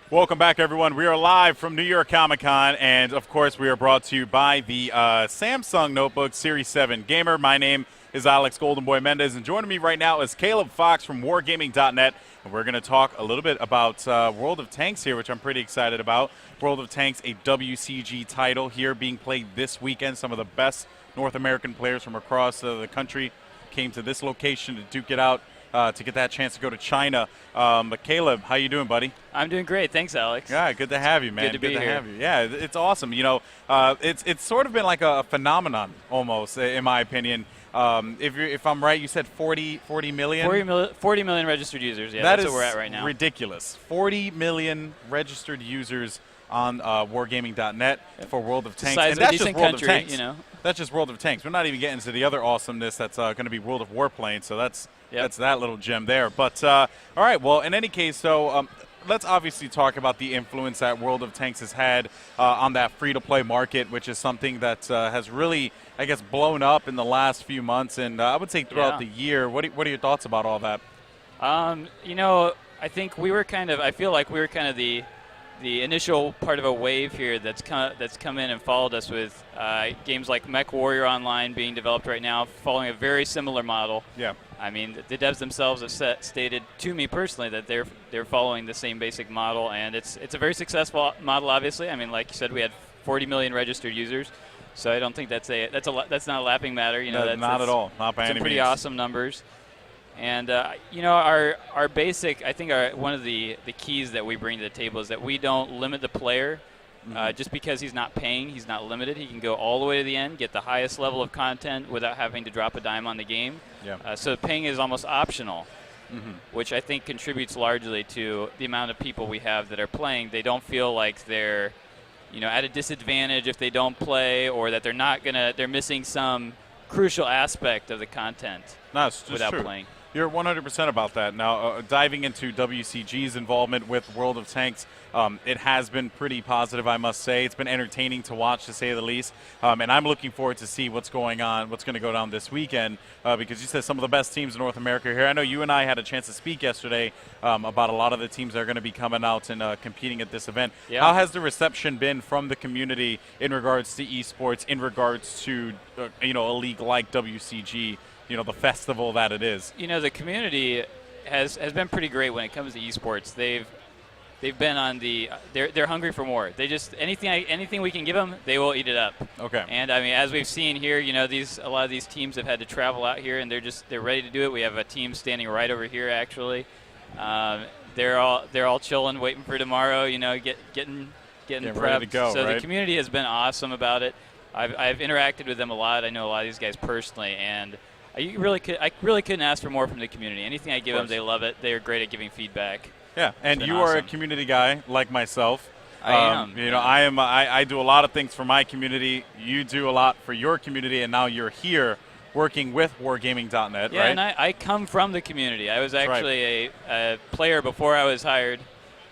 Welcome back, everyone. We are live from New York Comic Con, and of course, we are brought to you by the Samsung Notebook Series 7 Gamer. My name is Alex Goldenboy Mendez, and joining me right now is Caleb Fox from Wargaming.net, and we're going to talk a little bit about World of Tanks here, which I'm pretty excited about. World of Tanks, a WCG title here being played this weekend. Some of the best North American players from across the country came to this location to duke it out. To get that chance to go to China. But Caleb, how you doing, buddy? I'm doing great. Thanks, Alex. Yeah, good to have you, man. Good to be here. Have you. Yeah, it's awesome. You know, it's sort of been like a phenomenon almost, in my opinion. If I'm right, you said 40 million? 40 million registered users. Yeah, that's what we're at right now. Ridiculous. 40 million registered users on Wargaming.net for World of Tanks. And that's just World country, of Tanks. you know. That's just World of Tanks. We're not even getting to the other awesomeness that's going to be World of Warplanes. So that's that little gem there. But all right. Well, in any case, so let's obviously talk about the influence that World of Tanks has had on that free-to-play market, which is something that has really, I guess, blown up in the last few months, and I would say throughout the year. What are your thoughts about all that? You know, I think I feel like we were kind of the initial part of a wave here that's come in and followed us with games like Mech Warrior Online being developed right now, following a very similar model. Yeah. I mean, the devs themselves have stated to me personally that they're following the same basic model, and it's a very successful model. Obviously, I mean, like you said, we had 40 million registered users, so I don't think that's not a laughing matter. You know, that's not at all. Not by any means. Some pretty awesome numbers. And, you know, our basic, I think one of the keys that we bring to the table is that we don't limit the player. Just because he's not paying, he's not limited. He can go all the way to the end, get the highest level of content without having to drop a dime on the game. Yeah. So paying is almost optional, which I think contributes largely to the amount of people we have that are playing. They don't feel like they're, you know, at a disadvantage if they don't play, or that they're missing some crucial aspect of the content without playing. You're 100% about that. Now, diving into WCG's involvement with World of Tanks, it has been pretty positive, I must say. It's been entertaining to watch, to say the least. And I'm looking forward to see what's going to go down this weekend, because you said some of the best teams in North America are here. I know you and I had a chance to speak yesterday about a lot of the teams that are going to be coming out and competing at this event. Yeah. How has the reception been from the community in regards to esports, in regards to a league like WCG? You know, the festival that it is. You know, the community has been pretty great when it comes to esports. They've been on they're hungry for more. They just anything we can give them, they will eat it up. Okay. And I mean, as we've seen here, you know, a lot of these teams have had to travel out here, and they're ready to do it. We have a team standing right over here, actually. They're all chilling, waiting for tomorrow. You know, getting prepped. Ready to go, so right? The community has been awesome about it. I've interacted with them a lot. I know a lot of these guys personally, and I really couldn't ask for more from the community. Anything I give them, they love it. They're great at giving feedback. Yeah, and you are a community guy like myself. I am. You know, I do a lot of things for my community. You do a lot for your community, and now you're here working with Wargaming.net, yeah, right? And I come from the community. I was actually a player before I was hired,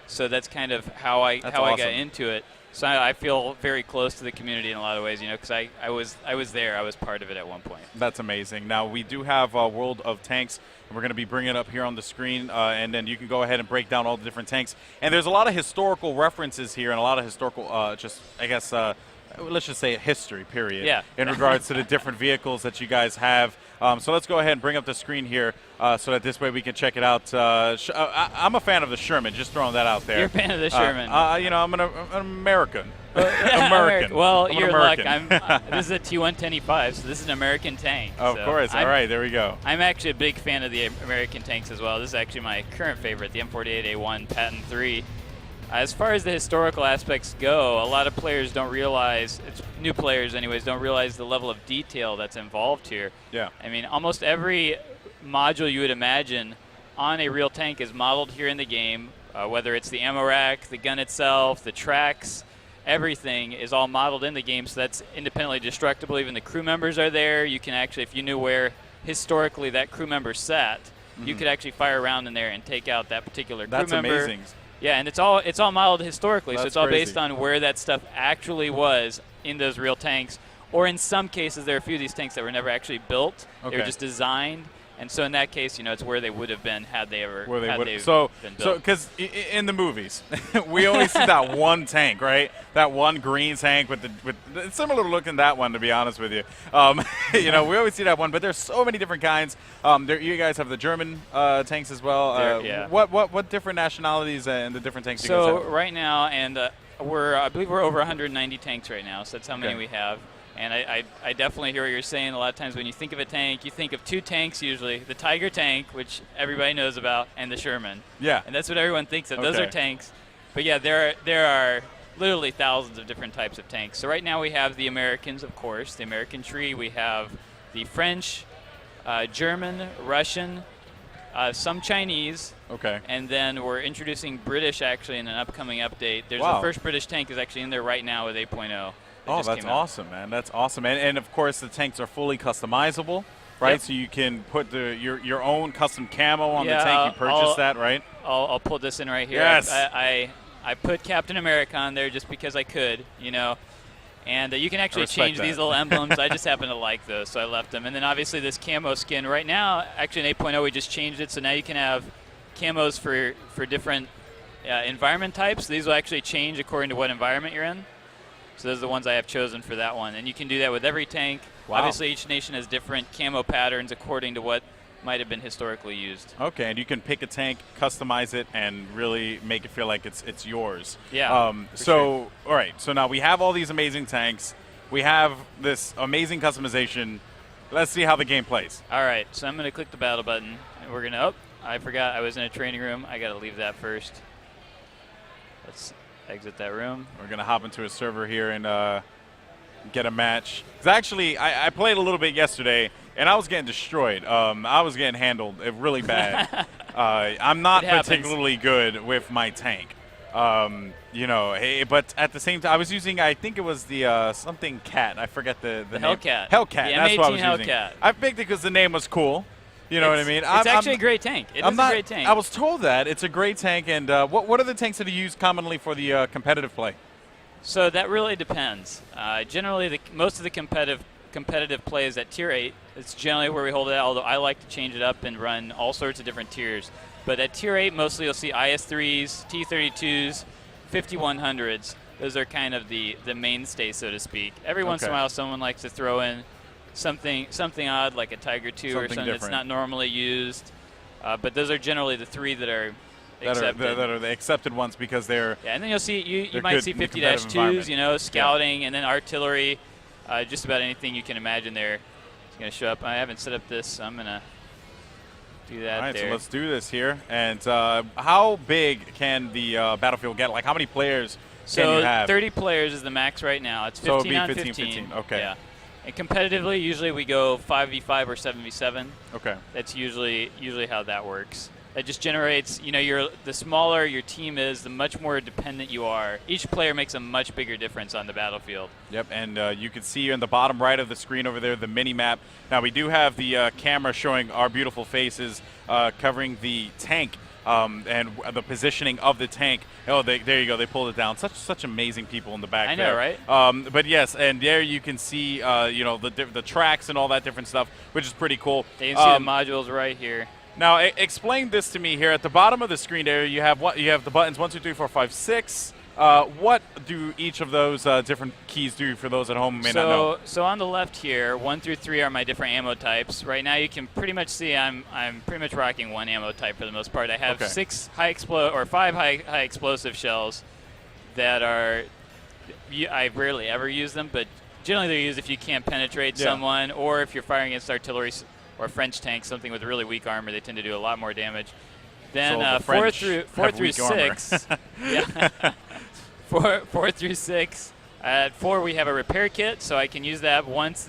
so that's kind of how I got into it. So I feel very close to the community in a lot of ways, you know, because I was there. I was part of it at one point. That's amazing. Now, we do have World of Tanks, and we're going to be bringing it up here on the screen, and then you can go ahead and break down all the different tanks. And there's a lot of historical references here and a lot of historical, let's just say history, period, in regards to the different vehicles that you guys have. So let's go ahead and bring up the screen here so that this way we can check it out. I'm a fan of the Sherman, just throwing that out there. You're a fan of the Sherman. You know, I'm an American. American. Well, I'm you're American. this is a T110E5, so this is an American tank. Of course. All right, there we go. I'm actually a big fan of the American tanks as well. This is actually my current favorite, the M48A1 Patton 3. As far as the historical aspects go, a lot of players don't realize, new players anyways, don't realize the level of detail that's involved here. Yeah. I mean, almost every module you would imagine on a real tank is modeled here in the game, whether it's the ammo rack, the gun itself, the tracks, everything is all modeled in the game, so that's independently destructible. Even the crew members are there. You can actually, if you knew where historically that crew member sat, you could actually fire around in there and take out that particular crew member. That's amazing. Yeah, and it's all modeled historically, so it's all crazy. based on where that stuff actually was in those real tanks. Or in some cases, there are a few of these tanks that were never actually built. Okay. They were just designed, And so in that case, it's where they would have been had they ever Where they had would. they So been built. because in the movies, we always see that one tank, right? That one green tank with it's similar looking that one, to be honest with you. We always see that one, but there's so many different kinds. You guys have the German tanks as well. Yeah. What different nationalities and the different tanks? So you guys have? right now, and I believe we're over 190 tanks right now. So that's how many Okay. we have. And I definitely hear what you're saying. A lot of times when you think of a tank, you think of two tanks usually. The Tiger tank, which everybody knows about, and the Sherman. Yeah. And that's what everyone thinks of. Those Okay. are tanks. But yeah, there are literally thousands of different types of tanks. So right now we have the Americans, of course, the American tree. We have the French, German, Russian, some Chinese. Okay. And then we're introducing British actually in an upcoming update. There's Wow. the first British tank is actually in there right now with 8.0. Oh, that's awesome, man. That's awesome. And of course, the tanks are fully customizable, right? Yep. So you can put your own custom camo on the Yeah, tank. You purchase that, right? I'll pull this in right here. Yes. I put Captain America on there just because I could, And you can actually respect change these that. little emblems. I just happen to like those, so I left them. And then obviously this camo skin. Right now, actually in 8.0 we just changed it, so now you can have camos for different environment types. These will actually change according to what environment you're in. So those are the ones I have chosen for that one. And you can do that with every tank. Wow. Obviously each nation has different camo patterns according to what might have been historically used. Okay, and you can pick a tank, customize it, and really make it feel like it's yours. Yeah. So, all right. So now we have all these amazing tanks. We have this amazing customization. Let's see how the game plays. All right, so I'm going to click the battle button. And we're going to, I forgot I was in a training room. I got to leave that first. Let's exit that room. We're going to hop into a server here and get a match. 'Cause actually, I played a little bit yesterday, and I was getting destroyed. I was getting handled really bad. I'm not It happens. particularly good with my tank. But at the same time, I was using, I think it was the something cat. I forget the name. Hellcat. Hellcat. The That's what I was M18 using. Hellcat. I picked it because the name was cool. You know what I mean? It's actually a great tank. It is a great tank. I was told that. It's a great tank. And what are the tanks that you use commonly for the competitive play? So that really depends. Generally, most of the competitive play is at Tier 8. It's generally where we hold it out, although I like to change it up and run all sorts of different tiers. But at Tier 8, mostly you'll see IS-3s, T-32s, 5100s. Those are kind of the mainstay, so to speak. Every once in a while, someone likes to throw in something odd like a Tiger 2 or something that's not normally used. But those are generally the three that are accepted. That are the accepted ones because they're and then you'll see you they're might good see in the competitive 50-2s, environment. scouting, and then artillery. Just about anything you can imagine there is going to show up. I haven't set up this, so I'm going to do that. All right, there. so let's do this here. And how big can the battlefield get? Like, how many players can you have? 30 players is the max right now. It's 15 So it'd be on 15. Okay. Yeah. And competitively, usually we go 5v5 or 7v7. Okay. That's usually how that works. That just generates, the smaller your team is, the much more dependent you are. Each player makes a much bigger difference on the battlefield. Yep, and you can see in the bottom right of the screen over there the mini-map. Now, we do have the camera showing our beautiful faces covering the tank and the positioning of the tank. Oh, there you go. They pulled it down. Such amazing people in the back I know, there. right? But yes, and there you can see, the tracks and all that different stuff, which is pretty cool. You can see the modules right here. Now, explain this to me here. At the bottom of the screen there, you have the buttons 1, 2, 3, 4, 5, 6. What do each of those different keys do for those at home who may not know? So on the left here, 1 through 3 are my different ammo types. Right now, you can pretty much see I'm pretty much rocking one ammo type for the most part. I have 5 high explosive shells that are. I rarely ever use them, but generally they're used if you can't penetrate someone, or if you're firing against artillery or French tanks, something with really weak armor. They tend to do a lot more damage. Then So the 4 French through have weak armor. 6. Yeah. 4 through 6. At 4 we have a repair kit, so I can use that once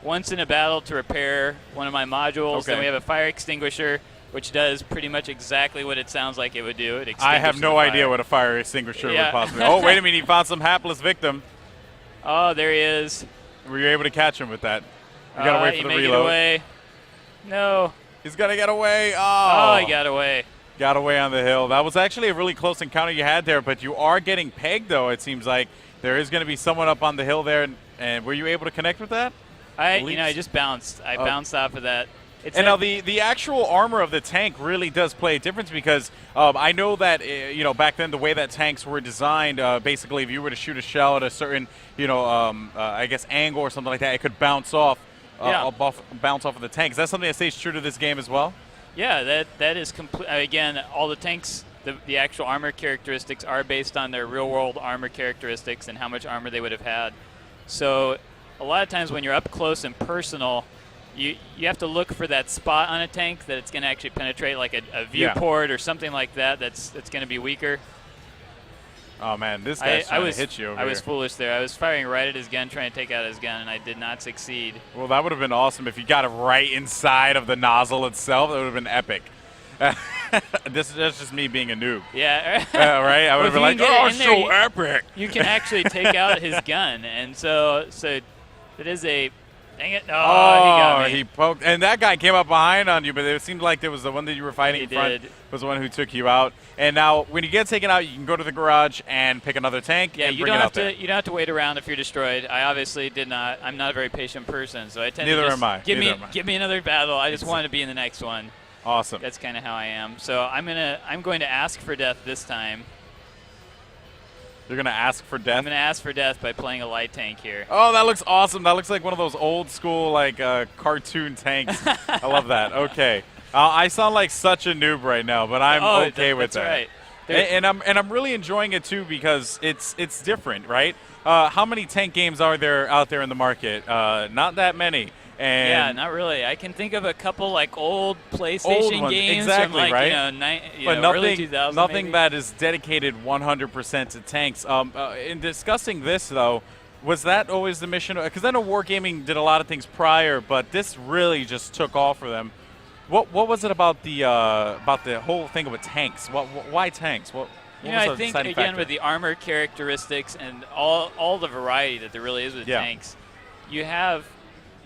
in a battle to repair one of my modules. Okay. Then we have a fire extinguisher, which does pretty much exactly what it sounds like it would do. It I have extinguishes no the fire. idea what a fire extinguisher would Yeah. possibly. Oh, wait a minute! You found some hapless victim. Oh, there he is. Were you able to catch him with that? You gotta wait for the he may reload. Get away. No. He's gonna get away. Oh, he got away. Got away on the hill. That was actually a really close encounter you had there, but you are getting pegged, though, it seems like. There is going to be someone up on the hill there, and were you able to connect with that? I just bounced. I bounced off of that And now the actual armor of the tank really does play a difference because I know that back then the way that tanks were designed, basically if you were to shoot a shell at a certain I guess angle or something like that, it could bounce off bounce off of the tank. Is that something that stays true to this game as well? Yeah, that is complete. Again, all the tanks, the actual armor characteristics are based on their real-world armor characteristics and how much armor they would have had. So a lot of times when you're up close and personal, you have to look for that spot on a tank that it's going to actually penetrate, like a viewport or something like that that's going to be weaker. Oh, man, this guy's trying to hit you over I was here. Foolish there. I was firing right at his gun, trying to take out his gun, and I did not succeed. Well, that would have been awesome if you got it right inside of the nozzle itself. That would have been epic. That's just me being a noob. Yeah. Right? I would have been like, oh, it's so epic. You can actually take out his gun, and so it is a... Dang it. Oh, he got me. He poked. And that guy came up behind on you, but it seemed like there was the one that you were fighting in front was the one who took you out. And now when you get taken out, you can go to the garage and pick another tank and bring it out there. You don't have to wait around if you're destroyed. I obviously did not. I'm not a very patient person, so I tend Neither to just am I. give me another battle. I just want to be in the next one. Awesome. That's kind of how I am. So I'm going to ask for death this time. You're going to ask for death? I'm going to ask for death by playing a light tank here. Oh, that looks awesome. That looks like one of those old school cartoon tanks. I love that. Okay. I sound like such a noob right now, but I'm okay with that. Right. And I'm really enjoying it too because it's different, right? How many tank games are there out there in the market? Not that many. And yeah, not really. I can think of a couple like old PlayStation games exactly, from like right? Early 2000s. Nothing maybe. that is dedicated 100% to tanks. In discussing this though, was that always the mission? Because I know Wargaming did a lot of things prior, but this really just took off for them. What was it about the whole thing with tanks? Why tanks? What I think again with the armor characteristics and all the variety that there really is with tanks, you have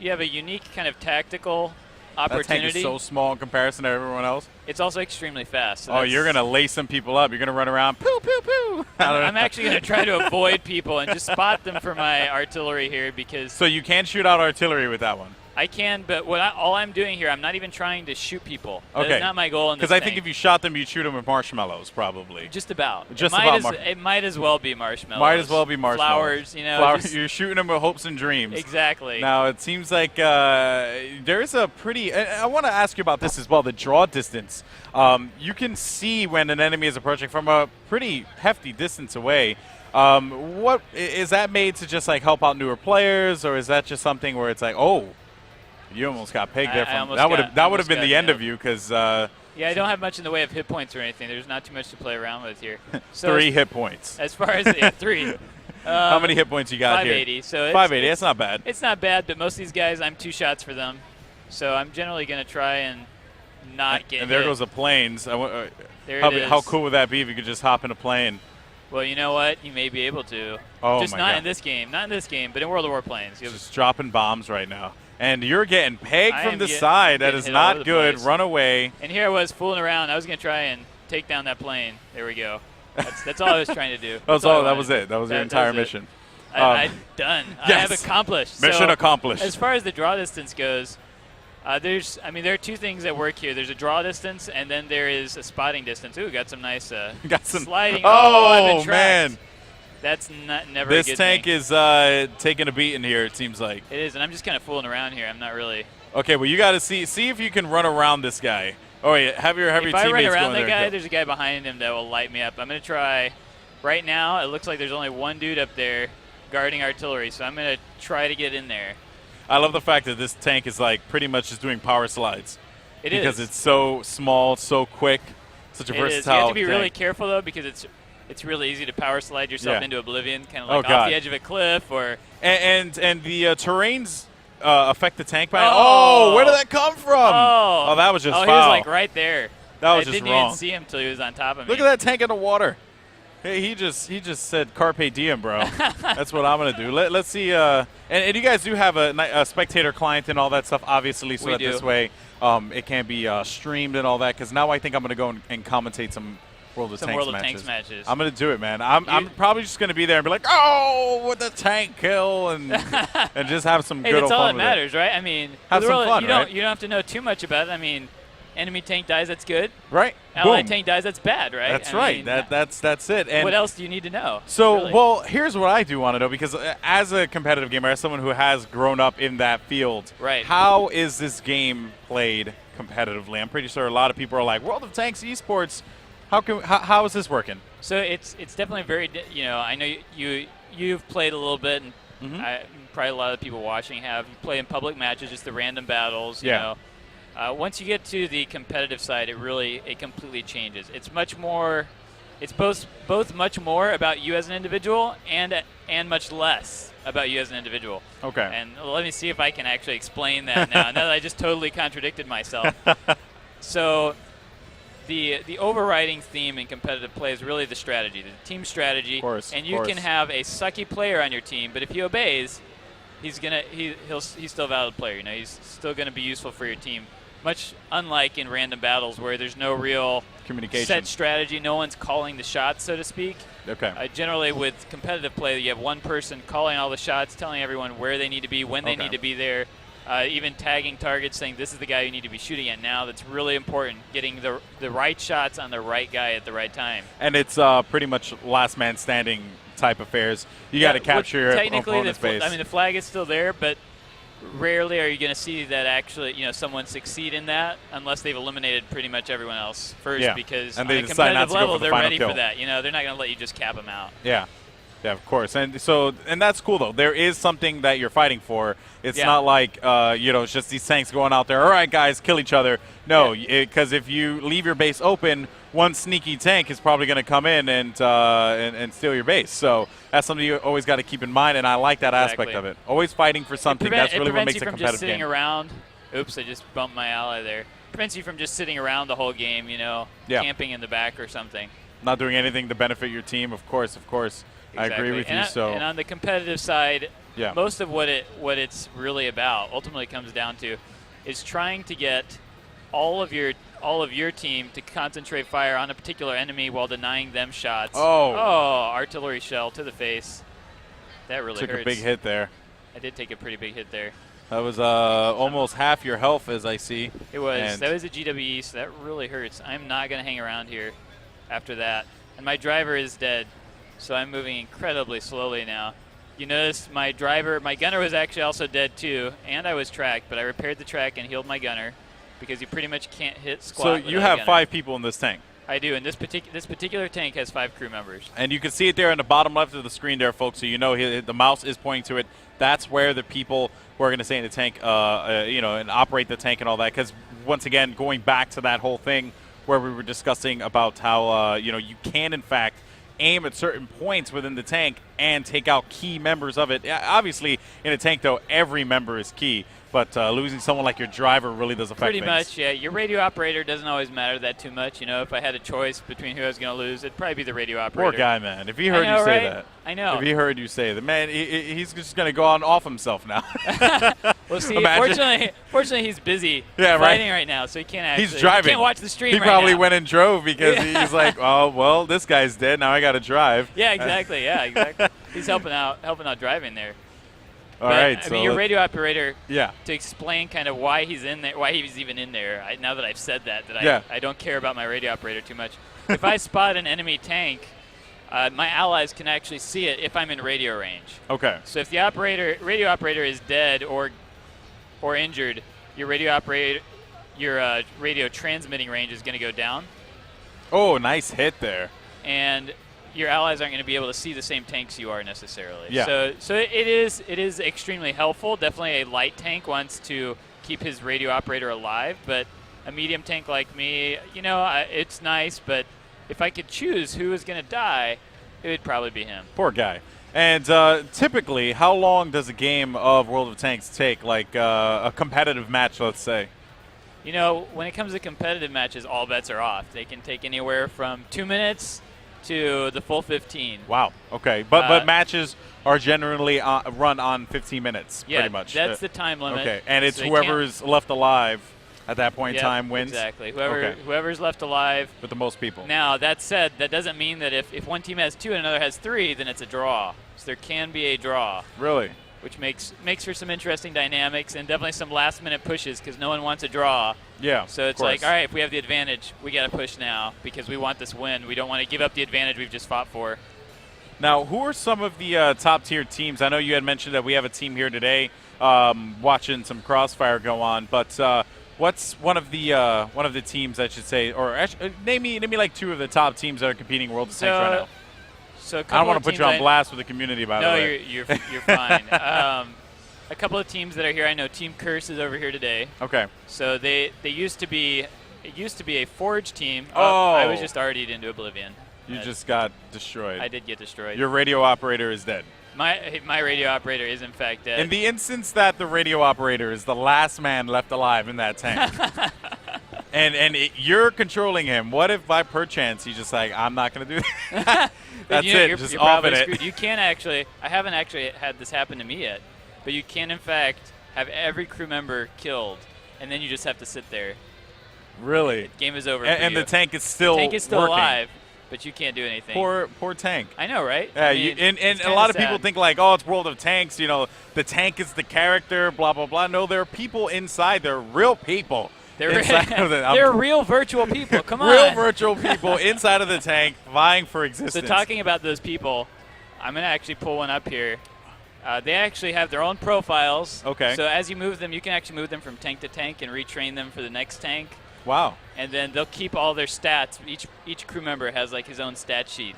a unique kind of tactical opportunity. That tank is so small in comparison to everyone else. It's also extremely fast. So you're going to lace some people up. You're going to run around, poo, poo, poo. I'm actually going to try to avoid people and just spot them for my artillery here because... So you can't shoot out artillery with that one? I can, but all I'm doing here, I'm not even trying to shoot people. Okay. That's not my goal in this Because I think if you shot them, you'd shoot them with marshmallows, probably. Just about. It might as well be marshmallows. Might as well be marshmallows. Flowers, you know. Flowers. You're shooting them with hopes and dreams. Exactly. Now, it seems like there is a pretty... I want to ask you about this as well, the draw distance. You can see when an enemy is approaching from a pretty hefty distance away. What is that made to just like help out newer players, or is that just something where it's like, oh... You almost got pegged there. That would have been the end of you because. Yeah, I don't have much in the way of hit points or anything. There's not too much to play around with here. So 3 hit points. As far as 3. How many hit points you got 580, here? 580. So 580. That's not bad. It's not bad, but most of these guys, I'm 2 shots for them. So I'm generally going to try and not get. And there hit. goes the planes. There it is. How cool would that be if you could just hop in a plane? Well, you know what? You may be able to. Oh just my not God. in this game. Not in this game, but in World of Warplanes. Just dropping bombs right now. And you're getting pegged from the I'm side. That is hit all over not the good. place. Run away. And here I was fooling around. I was going to try and take down that plane. There we go. That's all I was trying to do. That was it. That was your entire mission. I'm done. Yes. I have accomplished. Mission accomplished. As far as the draw distance goes, there are 2 things that work here. There's a draw distance, and then there is a spotting distance. Ooh, got some nice sliding. I've been tracked. Man. That's never This a good tank thing. is taking a beating here, it seems like. It is, and I'm just kind of fooling around here. I'm not really. Okay, well, you got to see if you can run around this guy. Oh, yeah, have your If I teammates run go around in that there. guy, there's a guy behind him that will light me up. I'm going to try. Right now, it looks like there's only one dude up there guarding artillery, so I'm going to try to get in there. I love the fact that this tank is like pretty much just doing power slides. Because it's so small, so quick, such a versatile tank. You have to be tank. really careful, though, because it's really easy to power slide yourself into oblivion, kind of like God. off the edge of a cliff or. And the terrains affect the tank by. Oh, where did that come from? Oh, that was just foul. He was like right there. That was just I didn't wrong. even see him until he was on top of me. Look at that tank in the water. Hey, he just said carpe diem, bro. That's what I'm gonna do. Let's see. And you guys do have a spectator client and all that stuff, obviously, so that this way it can be streamed and all that. Because now I think I'm gonna go and commentate some World of some Tanks World of matches. Tanks matches. I'm gonna do it, man. I'm probably just gonna be there and be like, oh, with the tank kill, and and just have some Hey, good old that's all fun that with matters, right? I mean, Have some really, fun, you right? don't have to know too much about it. I mean, enemy tank dies, that's good. it. Right? Allied Boom. tank dies, that's bad, right? That's I right. mean, That's it. And what else do you need to know? so, really? well, here's what I do want to know, because as a competitive gamer, as someone who has grown up in that field, Right. how is this game played competitively? I'm pretty sure a lot of people are like, World of Tanks esports, how is this working? So it's definitely very, I know you've played a little bit, and probably a lot of the people watching have. You play in public matches, just the random battles, you know. Once you get to the competitive side, it completely changes. It's much more, it's both much more about you as an individual and much less about you as an individual. Okay. And let me see if I can actually explain that now that I just totally contradicted myself. So the overriding theme in competitive play is really the strategy, the team strategy. Of course, and you can have a sucky player on your team, but if he obeys, he's still a valid player. You know, he's still going to be useful for your team. Much unlike in random battles where there's no real Communication. set strategy, no one's calling the shots, so to speak. Okay. Generally, with competitive play, you have one person calling all the shots, telling everyone where they need to be, when they need to be there, even tagging targets, saying this is the guy you need to be shooting at now. That's really important, getting the right shots on the right guy at the right time. And it's pretty much last man standing type affairs. You got to capture your opponent's base. I mean, the flag is still there, but rarely are you going to see that actually, someone succeed in that unless they've eliminated pretty much everyone else first, because and on they a decide not competitive to go level, for the they're final ready kill. for that. They're not going to let you just cap them out. Yeah. Yeah, of course. And that's cool, though. There is something that you're fighting for. It's not like, it's just these tanks going out there, all right, guys, kill each other. No, because if you leave your base open, one sneaky tank is probably going to come in and steal your base. So that's something you always got to keep in mind, and I like that aspect of it. Always fighting for something. That's really what makes a competitive game. Just sitting around. Oops, I just bumped my ally there. Prevents you from just sitting around the whole game, camping in the back or something. Not doing anything to benefit your team, of course. Exactly. I agree with you. And on the competitive side, Yeah. most of what it's really about ultimately comes down to is trying to get all of your team to concentrate fire on a particular enemy while denying them shots. Oh, artillery shell to the face. That really hurts. Took a big hit there. I did take a pretty big hit there. That was almost half your health, as I see. It was. And that was a GWE, so that really hurts. I'm not going to hang around here after that. And my driver is dead, so I'm moving incredibly slowly now. You notice my gunner was actually also dead too, and I was tracked, but I repaired the track and healed my gunner because you pretty much can't hit squat. So you have gunner. 5 people in this tank. I do, and this particular tank has 5 crew members. And you can see it there in the bottom left of the screen there, folks, so you know the mouse is pointing to it. That's where the people who are going to stay in the tank, and operate the tank and all that. Because, once again, going back to that whole thing where we were discussing about how, you can, in fact, aim at certain points within the tank and take out key members of it. Obviously, in a tank, though, every member is key. But losing someone like your driver really does affect Pretty things. much, yeah. Your radio operator doesn't always matter that too much. If I had a choice between who I was going to lose, it'd probably be the radio operator. Poor guy, man. If he heard I know, you say right? that. I know. If he heard you say that, man, he's just going to go on off himself now. Well, see, Imagine. fortunately, he's busy Yeah, fighting right now, so he can't actually. He's driving. He can't watch the stream He right probably now. went and drove because he's like, oh, well, this guy's dead. Now I got to drive. Yeah, exactly. Yeah, exactly. He's helping out driving there. All but, right. I So mean, your radio operator. Yeah. To explain kind of why he's in there, why he's even in there. Now that I've said that, I don't care about my radio operator too much. If I spot an enemy tank, my allies can actually see it if I'm in radio range. Okay. So if the radio operator is dead or injured, your radio transmitting range is going to go down. Oh, nice hit there. And your allies aren't going to be able to see the same tanks you are necessarily. Yeah. So it is extremely helpful. Definitely a light tank wants to keep his radio operator alive, but a medium tank like me, it's nice, but if I could choose who was going to die, it would probably be him. Poor guy. And typically, how long does a game of World of Tanks take, like a competitive match, let's say? When it comes to competitive matches, all bets are off. They can take anywhere from 2 minutes to the full 15. Wow. Okay. But matches are generally run on 15 minutes, yeah, pretty much. That's the time limit. Okay. And it's so whoever's left alive at that point in time wins? Exactly. Okay. Whoever's left alive. With the most people. Now, that said, that doesn't mean that if one team has 2 and another has 3, then it's a draw. So there can be a draw. Really? Which makes for some interesting dynamics and definitely some last-minute pushes because no one wants a draw. Yeah. So it's like, all right, if we have the advantage, we got to push now because we want this win. We don't want to give up the advantage we've just fought for. Now, who are some of the top-tier teams? I know you had mentioned that we have a team here today watching some Crossfire go on, but what's one of the teams, I should say, or name me like 2 of the top teams that are competing World of Tanks right now. So I don't want to put you on blast with the community, by the way. No, you're fine. A couple of teams that are here. I know Team Curse is over here today. Okay. So it used to be a Forge team. Oh. I was just already into oblivion. You just got destroyed. I did get destroyed. Your radio operator is dead. My radio operator is in fact dead. In the instance that the radio operator is the last man left alive in that tank, you're controlling him, what if by perchance he's just like, I'm not going to do that? That's it. Just off it. Screwed. You can actually. I haven't actually had this happen to me yet, but you can in fact have every crew member killed, and then you just have to sit there. Really? Game is over. And the tank is still working. Alive, but you can't do anything. Poor tank. I know, right? Yeah. And a lot of people think like, oh, it's World of Tanks. You know, the tank is the character. Blah blah blah. No, there are people inside. They're real people. They're real virtual people. Come on. Real virtual people inside of the tank vying for existence. So talking about those people, I'm going to actually pull one up here. They actually have their own profiles. Okay. So as you move them, you can actually move them from tank to tank and retrain them for the next tank. Wow. And then they'll keep all their stats. Each crew member has like his own stat sheet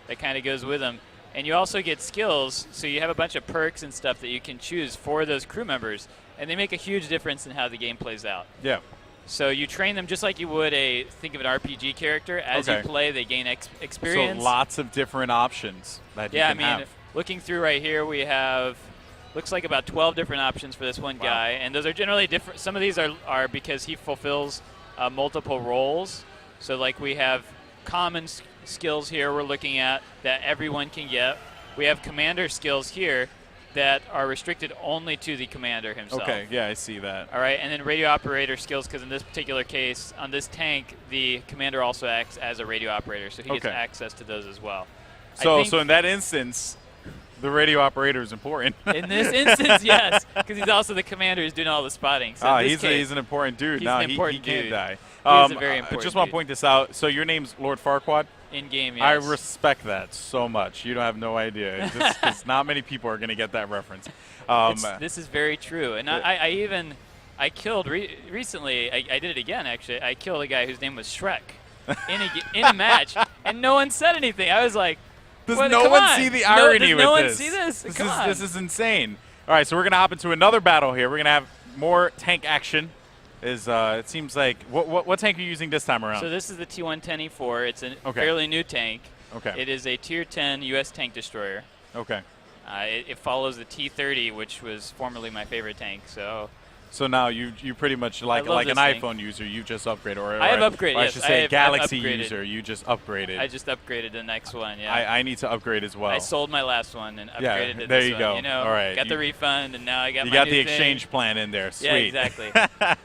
that kind of goes with them. And you also get skills, so you have a bunch of perks and stuff that you can choose for those crew members. And they make a huge difference in how the game plays out. Yeah. So you train them just like you would think of an RPG character. As you play, they gain experience. So lots of different options that you can have. Looking through right here, we have looks like about 12 different options for this one guy, and those are generally different. Some of these are because he fulfills multiple roles. So like we have common skills here we're looking at that everyone can get. We have commander skills here that are restricted only to the commander himself. Okay, yeah, I see that. All right, and then radio operator skills, because in this particular case, on this tank, the commander also acts as a radio operator, so he gets access to those as well. So in that instance, the radio operator is important. In this instance, yes, because he's also the commander who's doing all the spotting. So he's an important dude. He's an important he can't die. He's a very important I just want to point this out. So your name's Lord Farquaad? In-game, yes. I respect that so much. You don't have no idea. Because not many people are going to get that reference. This is very true. And I killed recently, I did it again, actually. I killed a guy whose name was Shrek in a match, and no one said anything. I was like, does no one see the irony with this? Does no one see this? This is insane. All right, so we're going to hop into another battle here. We're going to have more tank action. It seems like what tank are you using this time around? So this is the T-110E4. It's a fairly new tank. Okay. It is a Tier 10 U.S. tank destroyer. Okay. It follows the T-30, which was formerly my favorite tank. So now you pretty much like an iPhone user, you just upgraded, or I have upgraded. Or I should say Galaxy user, you just upgraded. I just upgraded the next one. Yeah. I need to upgrade as well. I sold my last one and upgraded to this one. There you go. You know, all right. Got the refund, and now I got. You my got new the exchange plan in there. Sweet. Yeah, exactly.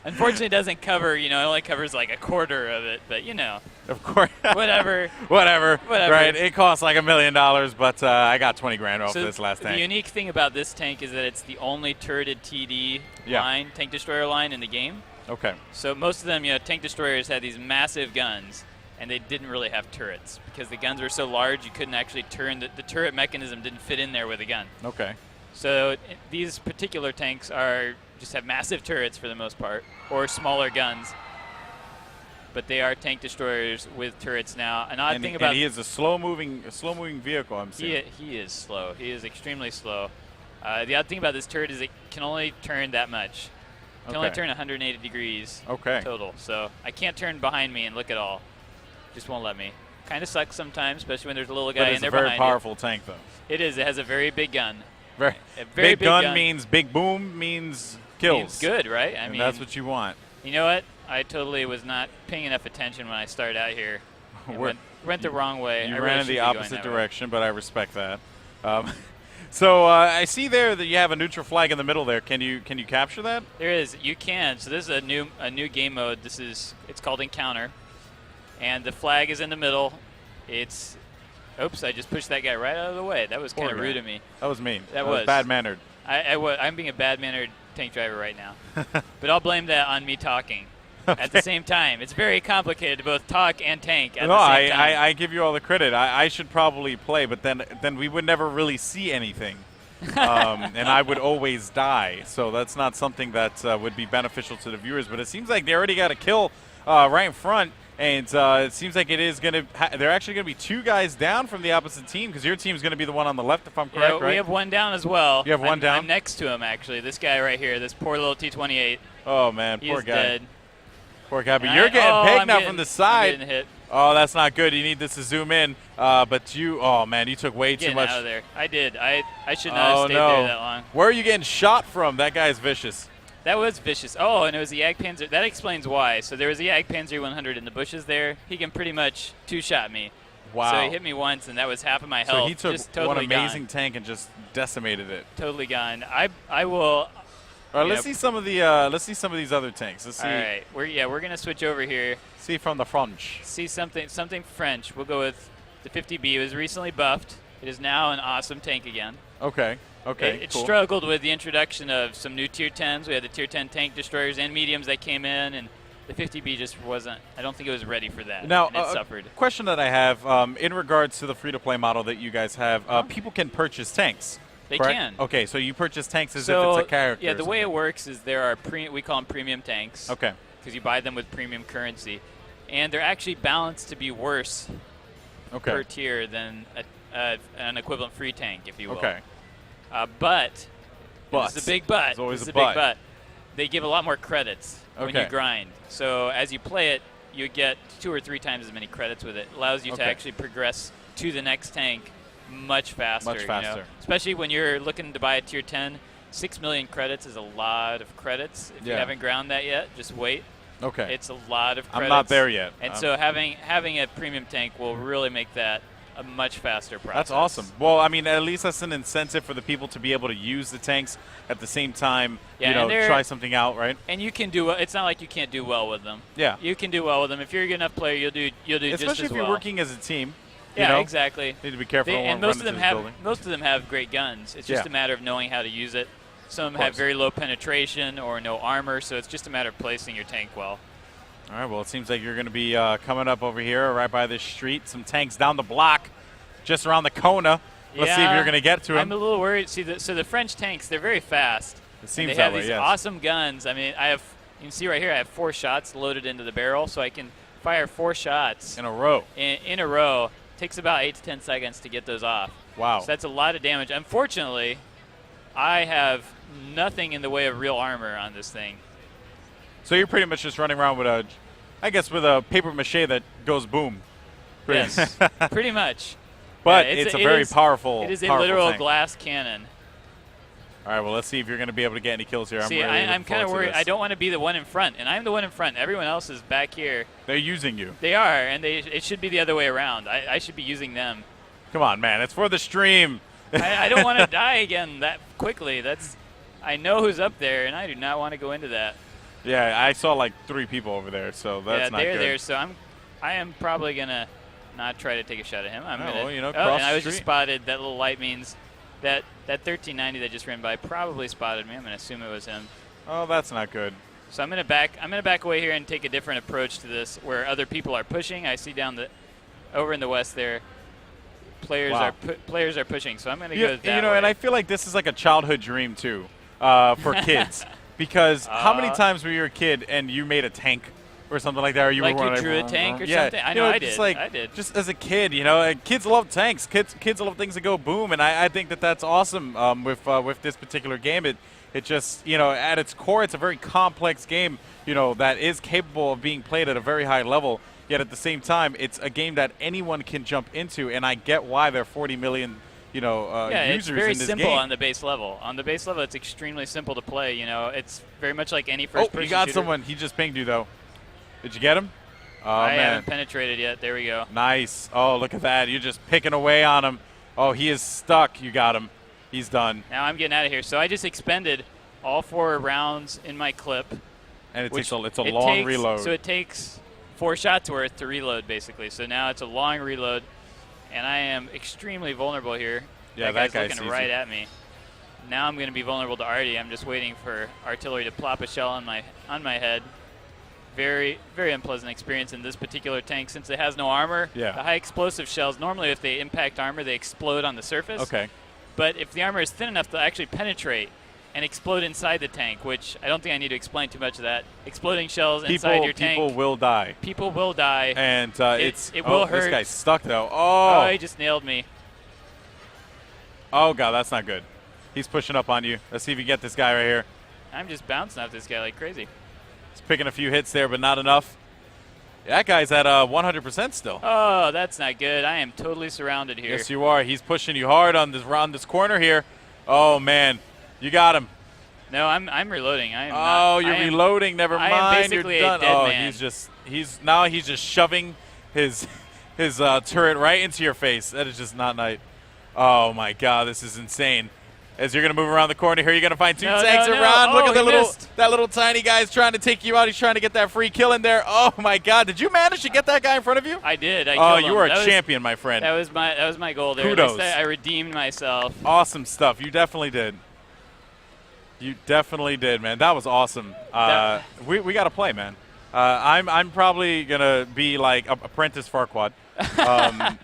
Unfortunately, it doesn't cover. It only covers like a quarter of it, but Of course. Whatever. Right. It costs like $1 million, but I got 20 grand off this last tank. The unique thing about this tank is that it's the only turreted TD line, tank destroyer line in the game. Okay. So most of them, tank destroyers had these massive guns, and they didn't really have turrets because the guns were so large you couldn't actually turn. The turret mechanism didn't fit in there with a gun. Okay. So these particular tanks just have massive turrets for the most part, or smaller guns. But they are tank destroyers with turrets now. An odd thing about he is a slow-moving vehicle. I'm seeing. He is slow. He is extremely slow. The odd thing about this turret is it can only turn that much. It can only turn 180 degrees total. So I can't turn behind me and look at all. Just won't let me. Kind of sucks sometimes, especially when there's a little guy in there behind you. It's a very powerful tank, though. It is. It has a very big gun. Very big gun means big boom means kills. Means good, right? I mean, that's what you want. You know what? I totally was not paying enough attention when I started out here. Went the wrong way. You ran in the opposite direction, but I respect that. So I see there that you have a neutral flag in the middle there. Can you capture that? There is. You can. So this is a new game mode. It's called Encounter, and the flag is in the middle. It's. Oops! I just pushed that guy right out of the way. That was kind of rude of me. That was mean. That was bad mannered. I'm being a bad mannered tank driver right now, but I'll blame that on me talking. Okay. At the same time, it's very complicated to both talk and tank at the same time. I give you all the credit. I should probably play, but then we would never really see anything, and I would always die. So that's not something that would be beneficial to the viewers. But it seems like they already got a kill right in front, and it seems like it is going to. They're actually going to be 2 guys down from the opposite team because your team is going to be the one on the left, if I'm correct. Yeah, right? we have one down as well. You have one down. I'm next to him actually. This guy right here, this poor little T-28. Oh man, poor guy. Dead. Poor guy, but you're getting pegged now from the side. I'm getting hit. Oh, that's not good. You need this to zoom in. But oh man, you took way too much. Out of there. I did. I should not have stayed there that long. Where are you getting shot from? That guy's vicious. That was vicious. Oh, and it was the Jagdpanzer. That explains why. So there was a Jagdpanzer 100 in the bushes there. He can pretty much 2-shot me. Wow. So he hit me once, and that was half of my health. So he took just totally one amazing gone. tank and just decimated it. Totally gone. I will. All right, let's see some of the these other tanks. Let's see. All right, we're gonna switch over here. See from the French. See something French. We'll go with the 50B. It was recently buffed. It is now an awesome tank again. Okay. Okay. It cool. struggled with the introduction of some new tier 10s. We had the tier 10 tank destroyers and mediums that came in, and the 50B just wasn't. I don't think it was ready for that. Now, and it suffered. Question that I have in regards to the free-to-play model that you guys have, people can purchase tanks. They correct? can. Okay, so you purchase tanks as if it's a character. Yeah, the way it works is there are we call them premium tanks. Okay. Because you buy them with premium currency, and they're actually balanced to be worse per tier than an equivalent free tank, if you will. Okay. But this is a big but. There's always this is a big but. They give a lot more credits when you grind. So as you play it, you get 2 or 3 times as many credits with it. It allows you to actually progress to the next tank much faster. Much faster. You know? Especially when you're looking to buy a tier 10. 6 million credits is a lot of credits. If you haven't ground that yet, just wait. Okay. It's a lot of credits. I'm not there yet. And so having a premium tank will really make that a much faster process. That's awesome. Well, I mean, at least that's an incentive for the people to be able to use the tanks at the same time, try something out, right? And you can do it's not like you can't do well with them. Yeah. You can do well with them. If you're a good enough player, you'll do Especially just as well. Especially if you're working as a team. Yeah, exactly. Need to be careful. And most of them have great guns. It's just a matter of knowing how to use it. Some of them have very low penetration or no armor, so it's just a matter of placing your tank well. All right, well, it seems like you're going to be coming up over here right by this street. Some tanks down the block, just around the Kona. Let's see if you're going to get to them. I'm a little worried. See, so the French tanks, they're very fast. It seems that way, yes. They have these awesome guns. I mean, you can see right here, I have 4 shots loaded into the barrel, so I can fire 4 shots. In a row. In a row. Takes about 8 to 10 seconds to get those off. Wow. So that's a lot of damage. Unfortunately, I have nothing in the way of real armor on this thing. So you're pretty much just running around with a paper mache that goes boom. Yes, pretty much. But it's a very powerful. It is a powerful literal tank. glass cannon. All right, well, let's see if you're going to be able to get any kills here. See, I'm kind of worried. I don't want to be the one in front, and I'm the one in front. Everyone else is back here. They're using you. They are, and it should be the other way around. I should be using them. Come on, man. It's for the stream. I don't want to die again that quickly. I know who's up there, and I do not want to go into that. Yeah, I saw like 3 people over there, so that's not good. Yeah, they're there, so I am probably going to not try to take a shot at him. And I was just spotted. That little light means that 1390 that just ran by probably spotted me. I'm going to assume it was him. Oh, that's not good. So I'm going to back away here and take a different approach to this, where other people are pushing. I see over in the west there, players are pushing. So I'm going to go that way. And I feel like this is like a childhood dream too, for kids, because how many times were you a kid and you made a tank or something like that, or you like were you drew a tank or something? I did. I did. Just as a kid, kids love tanks. Kids love things that go boom, and I think that's awesome. With this particular game, it just at its core, it's a very complex game. That is capable of being played at a very high level. Yet at the same time, it's a game that anyone can jump into, and I get why there are 40 million users in this game. It's very simple on the base level. On the base level, it's extremely simple to play. It's very much like any first-person shooter. You got someone. He just pinged you though. Did you get him? Oh, I man. haven't penetrated yet. There we go. Nice. Oh, look at that. You're just picking away on him. Oh, he is stuck. You got him. He's done. Now I'm getting out of here. So I just expended all 4 rounds in my clip. And it's a long reload. So it takes 4 shots worth to reload, basically. So now it's a long reload, and I am extremely vulnerable here. Yeah, that guy guy's looking right at me. Now I'm going to be vulnerable to Artie. I'm just waiting for artillery to plop a shell on my head. Very, very unpleasant experience in this particular tank since it has no armor. Yeah. The high explosive shells, normally if they impact armor, they explode on the surface. Okay. But if the armor is thin enough, they'll actually penetrate and explode inside the tank, which I don't think I need to explain too much of that. Exploding shells inside your tank. People will die. People will die. And it will hurt. This guy's stuck, though. Oh, he just nailed me. Oh, God, that's not good. He's pushing up on you. Let's see if you get this guy right here. I'm just bouncing off this guy like crazy. He's picking a few hits there, but not enough. That guy's at 100% still. Oh, that's not good. I am totally surrounded here. Yes, you are. He's pushing you hard on this corner here. Oh, man. You got him. No, I'm reloading. You're reloading. Never mind. I am basically you're done. a dead man. He's just shoving his turret right into your face. That is just not nice. Oh my God, this is insane. As you're gonna move around the corner here, you're gonna find 2 tanks around. Look at that little tiny guy's trying to take you out. He's trying to get that free kill in there. Oh my God, did you manage to get that guy in front of you? I did. I killed him. You are a champion, my friend. That was my goal there. Kudos. I redeemed myself. Awesome stuff. You definitely did. You definitely did, man. That was awesome. We got to play, man. I'm probably gonna be like Apprentice Farquaad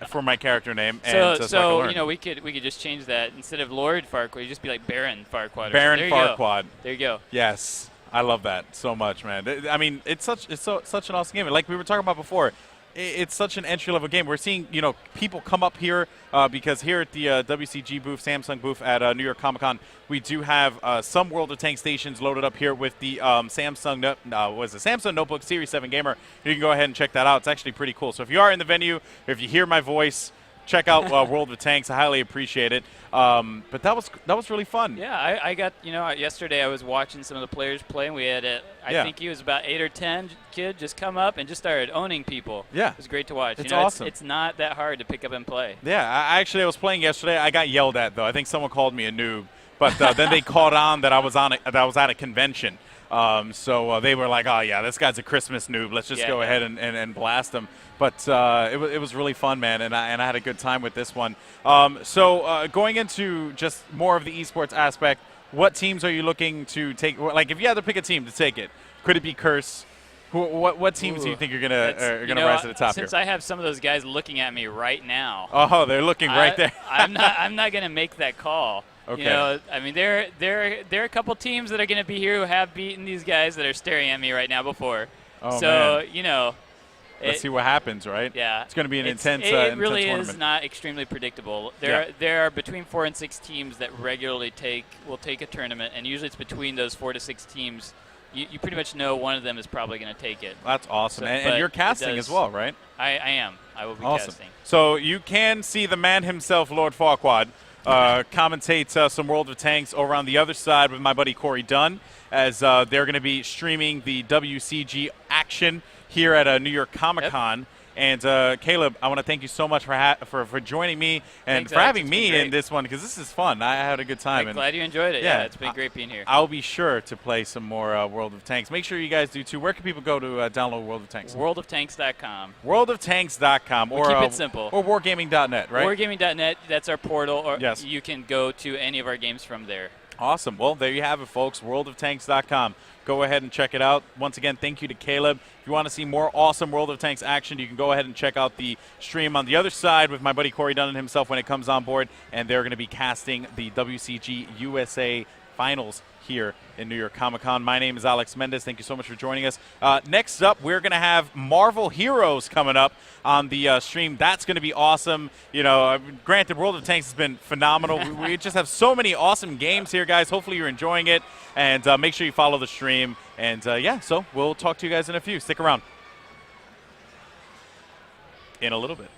for my character name. So you know we could just change that instead of Lord Farquaad, you just be like Baron Farquaad. Baron Farquaad. There you go. Yes, I love that so much, man. I mean, it's such an awesome game. Like we were talking about before. It's such an entry-level game. We're seeing, people come up here because here at the WCG booth, Samsung booth at New York Comic-Con, we do have some World of Tanks stations loaded up here with the Samsung Notebook Series 7 Gamer. You can go ahead and check that out. It's actually pretty cool. So if you are in the venue, if you hear my voice, check out World of Tanks. I highly appreciate it. But that was really fun. Yeah, I got, yesterday I was watching some of the players play, and we had I think he was about 8 or 10 kid just come up and just started owning people. Yeah. It was great to watch. It's awesome. It's not that hard to pick up and play. Yeah, I was playing yesterday. I got yelled at, though. I think someone called me a noob. But then they caught on that I was at a convention. So they were like, oh, yeah, this guy's a Christmas noob. Let's just go ahead and blast him. But it was really fun, man, and I had a good time with this one. So going into just more of the esports aspect, what teams are you looking to take? Like, if you had to pick a team to take it, could it be Curse? What teams do you think are gonna rise to the top since here? I have some of those guys looking at me right now. Oh, they're looking right there. I'm not gonna make that call. Okay. I mean, there are a couple teams that are going to be here who have beaten these guys that are staring at me right now before. Oh, so, man. Let's see what happens, right? Yeah. It's going to be an intense It really tournament. is not extremely predictable. There are between 4 and 6 teams that regularly will take a tournament, and usually it's between those 4 to 6 teams. You pretty much know one of them is probably going to take it. That's awesome. And you're casting as well, right? I am. I will be awesome. casting. So you can see the man himself, Lord Farquaad, commentate some World of Tanks over on the other side with my buddy Corey Dunn, as they're going to be streaming the WCG action here at New York Comic-Con. Yep. And Caleb, I want to thank you so much for joining me and for having me in this one, because this is fun. I had a good time. I'm glad you enjoyed it. Yeah, it's been great being here. I'll be sure to play some more World of Tanks. Make sure you guys do too. Where can people go to download World of Tanks? WorldofTanks.com. WorldofTanks.com. We'll keep it simple. Or Wargaming.net, right? Wargaming.net, that's our portal. Or yes. You can go to any of our games from there. Awesome. Well, there you have it, folks. WorldofTanks.com. Go ahead and check it out. Once again, thank you to Caleb. If you want to see more awesome World of Tanks action, you can go ahead and check out the stream on the other side with my buddy Corey Dunn himself when it comes on board. And they're going to be casting the WCG USA Finals here in New York Comic-Con. My name is Alex Mendez. Thank you so much for joining us. Next up, we're going to have Marvel Heroes coming up on the stream. That's going to be awesome. Granted, World of Tanks has been phenomenal. we just have so many awesome games here, guys. Hopefully you're enjoying it. And make sure you follow the stream. And, so we'll talk to you guys in a few. Stick around. In a little bit.